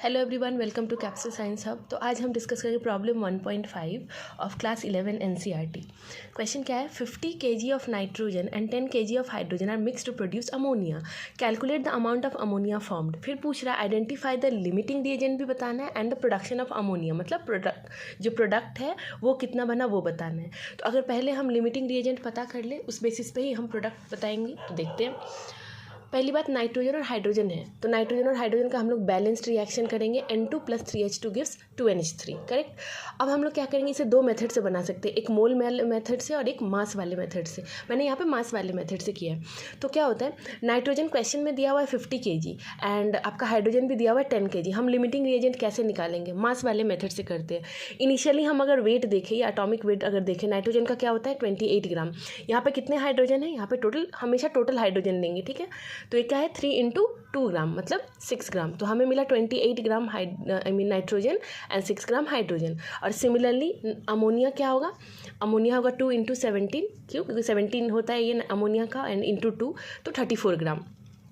Hello everyone, welcome to capsule science hub. तो आज हम डिस्कस करेंगे problem 1.5 of class 11 NCERT. Question क्या है, 50 kg of nitrogen and 10 kg of hydrogen are mix to produce ammonia, calculate the amount of ammonia formed. फिर पूछ रहा है आइडेंटिफाई द लिमिटिंग रिएजेंट भी बताना है and the production of ammonia, मतलब प्रोडक्ट है वो कितना बना वो बताना है। तो अगर पहले हम लिमिटिंग रिएजेंट पता कर ले, उस बेसिस पे ही हम प्रोडक्ट बताएंगे। तो देखते हैं। पहली बात, नाइट्रोजन और हाइड्रोजन है, तो नाइट्रोजन और हाइड्रोजन का हम लोग बैलेंस्ड रिएक्शन करेंगे, N2 + 3H2 gives 2NH3, correct. अब हम लोग क्या करेंगे, इसे दो मेथड से बना सकते हैं, एक मोल मेथड से और एक मास वाले मेथड से। मैंने यहाँ पे मास वाले मेथड से किया है। तो क्या होता है, नाइट्रोजन क्वेश्चन में दिया हुआ है 50 kg एंड आपका हाइड्रोजन भी दिया हुआ है 10 kg। हम लिमिटिंग रिएजेंट कैसे निकालेंगे, मास वाले मेथड से करते हैं। इनिशियली हम अगर वेट देखें या एटॉमिक वेट अगर देखें, नाइट्रोजन का क्या होता है 28 ग्राम। यहाँ पे कितने हाइड्रोजन है, यहाँ पे टोटल हमेशा टोटल हाइड्रोजन लेंगे, ठीक है। तो ये क्या है 3 × 2 ग्राम मतलब 6 ग्राम। तो हमें मिला 28 gram nitrogen and 6 gram hydrogen. और सिमिलरली अमोनिया क्या होगा, अमोनिया होगा 2 × 17, क्यों, क्योंकि 17 होता है ये अमोनिया का, एंड इंटू 2 तो 34 ग्राम।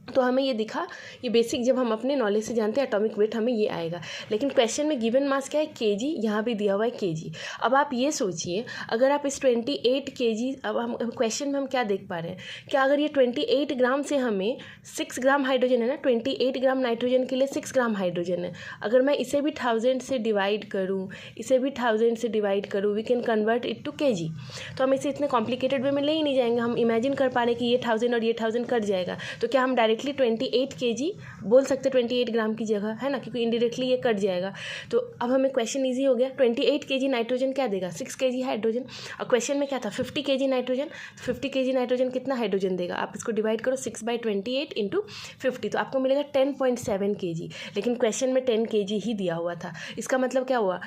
तो हमें ये दिखा, ये बेसिक जब हम अपने नॉलेज से जानते हैं एटॉमिक वेट हमें ये आएगा। लेकिन क्वेश्चन में गिवन मास क्या है, kg, यहाँ भी दिया हुआ है kg। अब आप ये सोचिए, अगर आप इस 28 kg, अब हम क्वेश्चन में हम क्या देख पा रहे हैं, क्या अगर ये 28 ग्राम से हमें 6 ग्राम हाइड्रोजन है ना, 28 ग्राम नाइट्रोजन के लिए 6 ग्राम हाइड्रोजन है। अगर मैं इसे भी 1000 से डिवाइड करूँ, इसे भी 1000 से डिवाइड करूँ, we can convert it to kg। तो हम इसे इतने कॉम्प्लिकेटेड वे में ले ही नहीं जाएंगे, हम इमेजिन कर पा रहे हैं कि ये 1000 और ये 1000 कट जाएगा। तो क्या हम डायरेक्टली 28 kg बोल सकते, 28 ग्राम की जगह, है ना, क्योंकि इनडायरेक्टली ये कट जाएगा। तो अब हमें क्वेश्चन इजी हो गया। 28 kg नाइट्रोजन क्या देगा, 6 kg हाइड्रोजन। और क्वेश्चन में क्या था 50 kg नाइट्रोजन, 50 kg नाइट्रोजन कितना हाइड्रोजन देगा, आप इसको डिवाइड करो 6/28 × 50, तो आपको मिलेगा 10.7 kg। लेकिन क्वेश्चन में 10 kg ही दिया हुआ था। इसका मतलब क्या हुआ,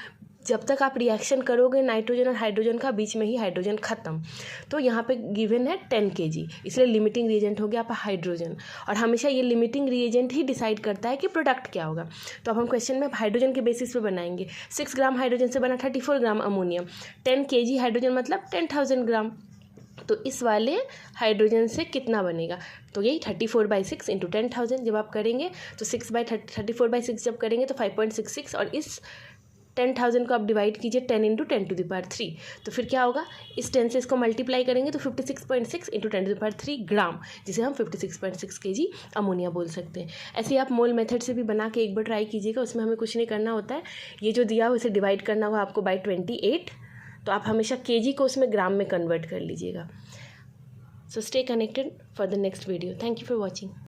जब तक आप रिएक्शन करोगे नाइट्रोजन और हाइड्रोजन का, बीच में ही हाइड्रोजन ख़त्म। तो यहाँ पे गिवन है 10 kg, इसलिए लिमिटिंग रिएजेंट हो गया आपका हाइड्रोजन। और हमेशा ये लिमिटिंग रिएजेंट ही डिसाइड करता है कि प्रोडक्ट क्या होगा। तो अब हम क्वेश्चन में हाइड्रोजन के बेसिस पे बनाएंगे। 6 ग्राम हाइड्रोजन से बना 34 ग्राम अमोनियम, 10 kg हाइड्रोजन मतलब 10,000 ग्राम। तो इस वाले हाइड्रोजन से कितना बनेगा, तो यही 34/6 × 10,000 जब आप करेंगे तो 6/34/6 जब करेंगे तो 5.66, और इस 10,000 को आप डिवाइड कीजिए 10 × 10⁻3। तो फिर क्या होगा, इस 10 से इसको मल्टीप्लाई करेंगे तो 56.6 × 10⁻3 ग्राम, जिसे हम 56.6 kg अमोनिया बोल सकते हैं। ऐसे ही आप मोल मेथड से भी बना के एक बार ट्राई कीजिएगा, उसमें हमें कुछ नहीं करना होता है। ये जो दिया हो इसे डिवाइड करना होगा आपको बाय 28, तो आप हमेशा kg को उसमें ग्राम में कन्वर्ट कर लीजिएगा। So stay connected for the next video. Thank you for watching.